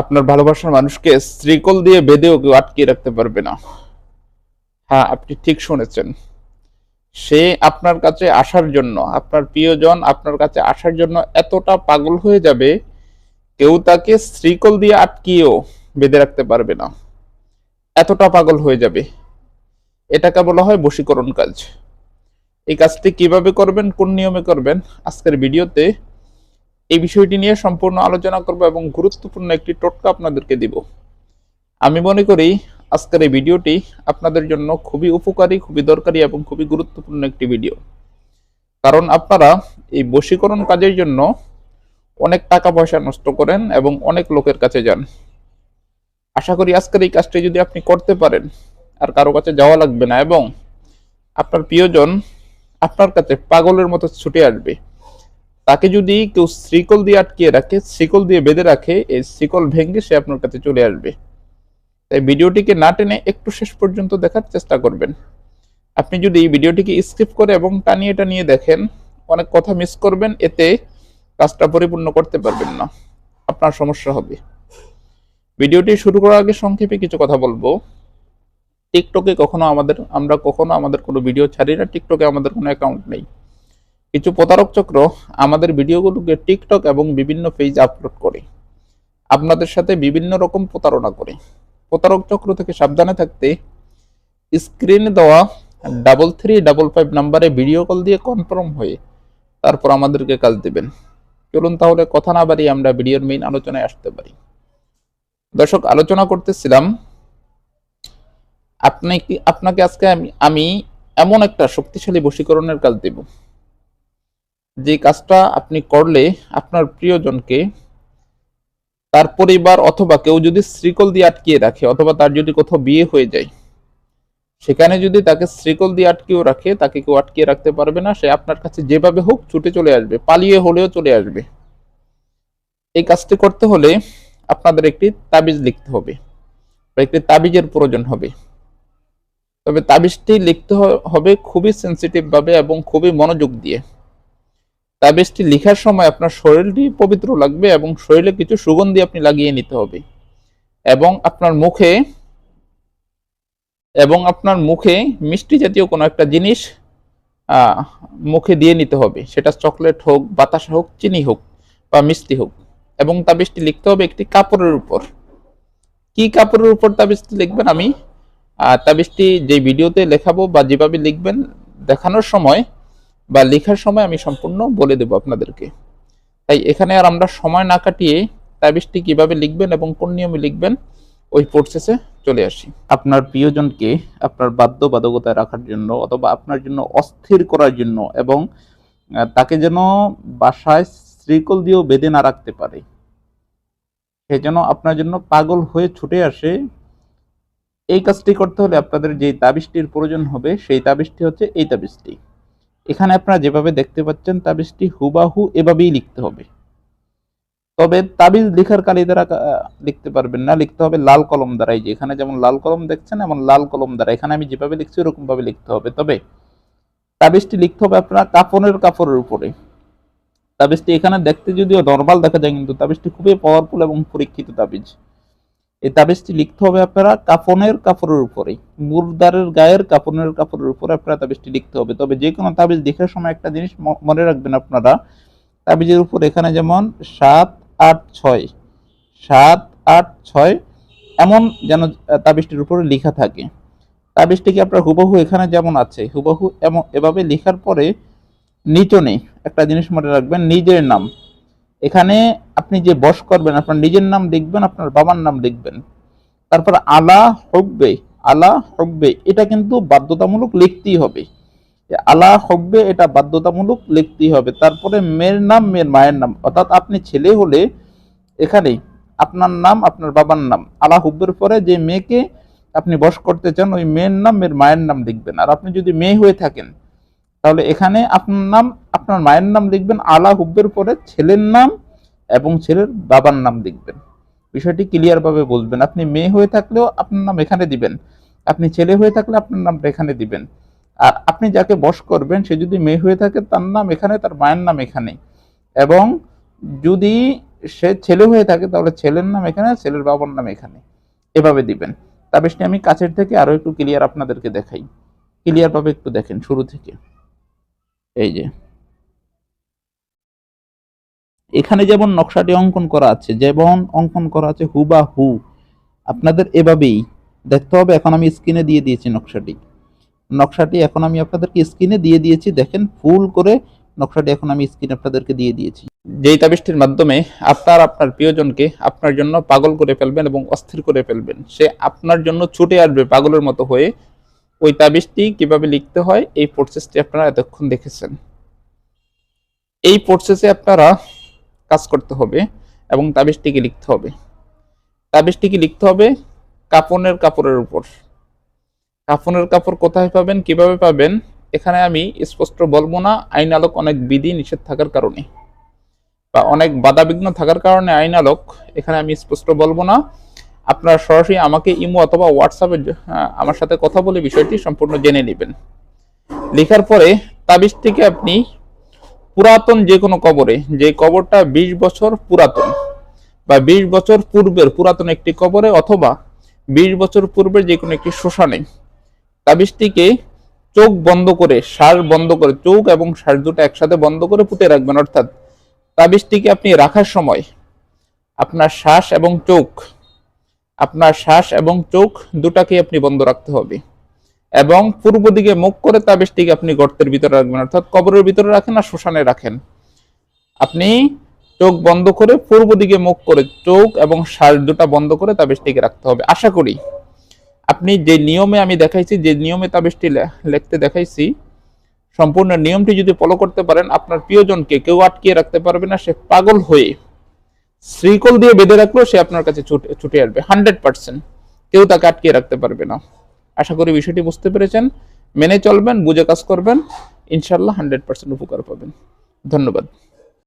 আপনার ভালোবাসার মানুষকে শ্রীকল দিয়ে বেঁধেও কেউ আটকিয়ে রাখতে পারবে না। হ্যাঁ, আপনি ঠিক শুনেছেন। সে আপনার কাছে আসার জন্য, আপনার প্রিয়জন আপনার কাছে আসার জন্য এতটা পাগল হয়ে যাবে, কেউ তাকে শ্রীকল দিয়ে আটকিয়েও বেঁধে রাখতে পারবে না। এতটা পাগল হয়ে যাবে। এটাকে বলা হয় বশীকরণ কাজ। এই কাজটি কিভাবে করবেন, কোন নিয়মে করবেন, আজকের ভিডিওতে এই বিষয়টি নিয়ে সম্পূর্ণ আলোচনা করব এবং গুরুত্বপূর্ণ একটি টোটকা আপনাদেরকে দিব। আমি মনে করি আজকের এই ভিডিওটি আপনাদের জন্য খুবই উপকারী, খুবই দরকারি এবং খুবই গুরুত্বপূর্ণ একটি ভিডিও। কারণ আপনারা এই বশীকরণ কাজের জন্য অনেক টাকা পয়সা নষ্ট করেন এবং অনেক লোকের কাছে যান। আশা করি আজকের এই কাজটি যদি আপনি করতে পারেন, আর কারো কাছে যাওয়া লাগবে না এবং আপনার প্রিয়জন আপনার কাছে পাগলের মতো ছুটে আসবে। তাকে যদি কেউ শিকল দিয়ে আটকিয়ে রাখে, শিকল দিয়ে বেঁধে রাখে, এই শিকল ভেঙে সে আপনার কাছে চলে আসবে। তাই ভিডিওটিকে না টেনে একটু শেষ পর্যন্ত দেখার চেষ্টা করবেন। আপনি যদি এই ভিডিওটিকে স্কিপ করে এবং টানিয়ে টানিয়ে দেখেন, অনেক কথা মিস করবেন, এতে কাজটা পরিপূর্ণ করতে পারবেন না, আপনার সমস্যা হবে। ভিডিওটি শুরু করার আগে সংক্ষেপে কিছু কথা বলবো। টিকটকে আমরা কখনো আমাদের কোনো ভিডিও ছাড়ি না। টিকটকে আমাদের কোনো অ্যাকাউন্ট নেই। কিছু প্রতারক চক্র আমাদের ভিডিওগুলোকে টিকটক এবং বিভিন্ন পেজে আপলোড করে আপনাদের সাথে বিভিন্ন রকম প্রতারণা করে। প্রতারক চক্র থেকে সাবধানে থাকতে স্ক্রিনে দেওয়া 3355 নাম্বারে ভিডিও কল দিয়ে কনফার্ম হয়ে তারপর আমাদেরকে কাজ দেবেন। চলুন তাহলে কথা না বাড়িয়ে আমরা ভিডিওর মেইন আলোচনায় আসতে পারি। দর্শক, আলোচনা করতেছিলাম আপনাকে আজকে আমি এমন একটা শক্তিশালী বশীকরণের কাজ দেব, যে কাজটা আপনি করলে আপনার প্রিয়জনকে, তার পরিবার অথবা কেউ যদি শ্রীকল দিয়ে আটকিয়ে রাখে, অথবা তার যদি কোথাও বিয়ে হয়ে যায়, সেখানে যদি তাকে শ্রীকল দিয়ে আটকিয়েও রাখে, তাকে কেউ আটকিয়ে রাখতে পারবে না। সে আপনার কাছে যেভাবে হোক ছুটে চলে আসবে, পালিয়ে হলেও চলে আসবে। এই কাজটি করতে হলে আপনাদের একটি তাবিজ লিখতে হবে, বা একটি তাবিজের প্রয়োজন হবে। তবে তাবিজটি লিখতে হবে খুবই সেন্সিটিভ ভাবে এবং খুবই মনোযোগ দিয়ে। তাবিজটি লেখার সময় আপনার শরীরটি পবিত্র লাগবে এবং শরীরে কিছু সুগন্ধি আপনি লাগিয়ে নিতে হবে, এবং আপনার মুখে মিষ্টি জাতীয় কোনো একটা জিনিস মুখে দিয়ে নিতে হবে। সেটা চকলেট হোক, বাতাসা হোক, চিনি হোক বা মিষ্টি হোক। এবং তাবিজটি লিখতে হবে একটি কাপড়ের উপর। কি কাপড়ের উপর তাবিজটি লিখবেন, আমি তাবিজটি যে ভিডিওতে লেখাবো বা যেভাবে লিখবেন দেখানোর সময় বা লেখার সময় আমি সম্পূর্ণ বলে দেব আপনাদেরকে। তাই এখানে আর আমরা সময় না কাটিয়ে তাবিজটি কিভাবে লিখবেন এবং কোন নিয়মে লিখবেন ওই প্রসেসে চলে আসি। আপনার প্রিয়জনকে আপনার বাধ্যবাধকতায় রাখার জন্য, অথবা আপনার জন্য অস্থির করার জন্য, এবং তাকে যেন বাসায় শ্রীকল দিয়েও বেঁধে না রাখতে পারে, সে যেন আপনার জন্য পাগল হয়ে ছুটে আসে, এই কাজটি করতে হলে আপনাদের যে তাবিজটির প্রয়োজন হবে সেই তাবিজটি হচ্ছে এই তাবিজটি। এখানে আপনারা যেভাবে দেখতে পাচ্ছেন তাবিজটি হুবাহু এভাবেই লিখতে হবে। তবে তাবিজ লেখার কালি দ্বারা লিখতে পারবেন না, লিখতে হবে লাল কলম দ্বারা। এই যে এখানে যেমন লাল কলম দেখছেন, এমন লাল কলম দ্বারা এখানে আমি যেভাবে লিখছি ওরকম ভাবে লিখতে হবে। তবে তাবিজটি লিখতে হবে আপনার কাপড়ের উপরে। তাবিজটি এখানে দেখতে যদিও নরমাল দেখা যায়, কিন্তু তাবিজটি খুবই পাওয়ারফুল এবং পরীক্ষিত তাবিজ। এই তাবিজটি লিখতে হবে আপনারা কাপড়ের উপরে, মুর্দারের গায়ের কাপড়ের উপরে আপনারা তাবিজটি লিখতে হবে। তবে যে কোনো তাবিজ লেখার সময় একটা জিনিস মনে রাখবেন আপনারা, তাবিজের উপর এখানে যেমন 786 এমন যেন তাবিজটির উপরে লেখা থাকে। তাবিজটিকে আপনার হুবহু এখানে যেমন আছে হুবহু এভাবে লেখার পরে নিচনে একটা জিনিস মনে রাখবেন, নিজের নাম। এখানে আপনি যে বশ করবেন আপনার নিজের নাম লিখবেন, আপনার বাবার নাম লিখবেন। তারপর আলা হব্বে এটা কিন্তু বাধ্যতামূলক লিখতেই হবে। আলা হব্বে এটা বাধ্যতামূলক লিখতেই হবে। তারপরে মেয়ের নাম, মেয়ের মায়ের নাম, অর্থাৎ আপনি ছেলে হলে এখানে আপনার নাম, আপনার বাবার নাম, আলা হব্বের পরে যে মেয়েকে আপনি বশ করতে চান ওই মেয়ের নাম, মেয়ের মায়ের নাম লিখবেন। আর আপনি যদি মেয়ে হয়ে থাকেন তাহলে এখানে আপনার নাম, আপনার মায়ের নাম লিখবেন, আলা হুব্বের পরে ছেলের নাম এবং ছেলের বাবার নাম লিখবেন। বিষয়টি ক্লিয়ার ভাবে বুঝবেন। আপনি মেয়ে হয়ে থাকলেও আপনার নাম এখানে দিবেন, আপনি ছেলে হয়ে থাকলে আপনার নামটা এখানে দিবেন। আর আপনি যাকে বশ করবেন সে যদি মেয়ে হয়ে থাকে তার নাম এখানে, তার মায়ের নাম এখানে। এবং যদি সে ছেলে হয়ে থাকে তাহলে ছেলের নাম এখানে, ছেলের বাবার নাম এখানে, এভাবে দিবেন। তাবিজটি আমি কাছের থেকে আরো একটু ক্লিয়ার আপনাদেরকে দেখাই, ক্লিয়ার ভাবে একটু দেখেন শুরু থেকে। এই যে এখানে যেমন নকশাটি অঙ্কন করা আছে, যেমন অঙ্কন করা আছে হুবাহু আপনাদের এভাবেই দেখতে হবে। এখন আমি স্ক্রিনে দিয়ে দিয়েছি নকশাটি এখন আমি আপনাদেরকে স্ক্রিনে দিয়ে দিয়েছি, দেখেন ফুল করে নকশাটি এখন আমি স্ক্রিনে আপনাদেরকে দিয়ে দিয়েছি। যেই তাবিজটির মাধ্যমে আপনার প্রিয়জনকে আপনার জন্য পাগল করে ফেলবেন এবং অস্থির করে ফেলবেন, সে আপনার জন্য ছুটে আসবে পাগলের মতো হয়ে। ওই তাবিজটি কিভাবে লিখতে হয় এই প্রসেসটি আপনারা এতক্ষণ দেখেছেন। এই প্রসেসে আপনারা কাজ করতে হবে এবং তাবিজটিকে লিখতে হবে। তাবিজটিকে লিখতে হবে কাপড়ের উপর। কাফনের কাপড় কোথায় পাবেন, কিভাবে পাবেন, এখানে আমি স্পষ্ট বলবো না, আইন আলোক অনেক বিধি নিষেধ থাকার কারণে বা অনেক বাধাবিঘ্ন থাকার কারণে আইন আলোক এখানে আমি স্পষ্ট বলবো না। আপনারা সরাসরি আমাকে ইমো অথবা হোয়াটসঅ্যাপে আমার সাথে কথা বলে বিষয়টি সম্পূর্ণ জেনে নেবেন। লেখার পরে তাবিজটিকে আপনি পুরাতন যে কোনো কবরে, যে কবরটা 20 বছর পুরাতন বা 20 বছর পূর্বের পুরাতন একটি কবরে অথবা 20 বছর পূর্বের যে কোনো একটি শ্মশানে তাবিজটিকে চোখ বন্ধ করে, শ্বাস বন্ধ করে, চোখ এবং শ্বাস দুটো একসাথে বন্ধ করে পুঁতে রাখবেন। অর্থাৎ তাবিজটিকে আপনি রাখার সময় আপনার শ্বাস এবং চোখ দুটাকে আপনি বন্ধ রাখতে হবে এবং পূর্ব দিকে মুখ করে তাবিজটিকে আপনি গর্তের ভিতরে রাখবেন। অর্থাৎ কবরের ভিতরে রাখেন আর শ্মশানে রাখেন, আপনি চোখ বন্ধ করে পূর্ব দিকে মুখ করে চোখ এবং শ্বাস দুটা বন্ধ করে তাবিজটিকে রাখতে হবে। আশা করি আপনি যে নিয়মে আমি দেখাইছি, যে নিয়মে তাবিজটি লিখতে দেখাইছি, সম্পূর্ণ নিয়মটি যদি ফলো করতে পারেন, আপনার প্রিয়জনকে কেউ আটকিয়ে রাখতে পারবে না। সে পাগল হয়ে শ্রীকল দিয়ে বেঁধে রাখলেও সে আপনার কাছে ছুটে আসবে 100%। কেউ তাকে আটকিয়ে রাখতে পারবে না। আশা করি বিষয়টি বুঝতে পেরেছেন, মেনে চলবেন, বুঝে কাজ করবেন, ইনশাল্লাহ 100% উপকার পাবেন। ধন্যবাদ।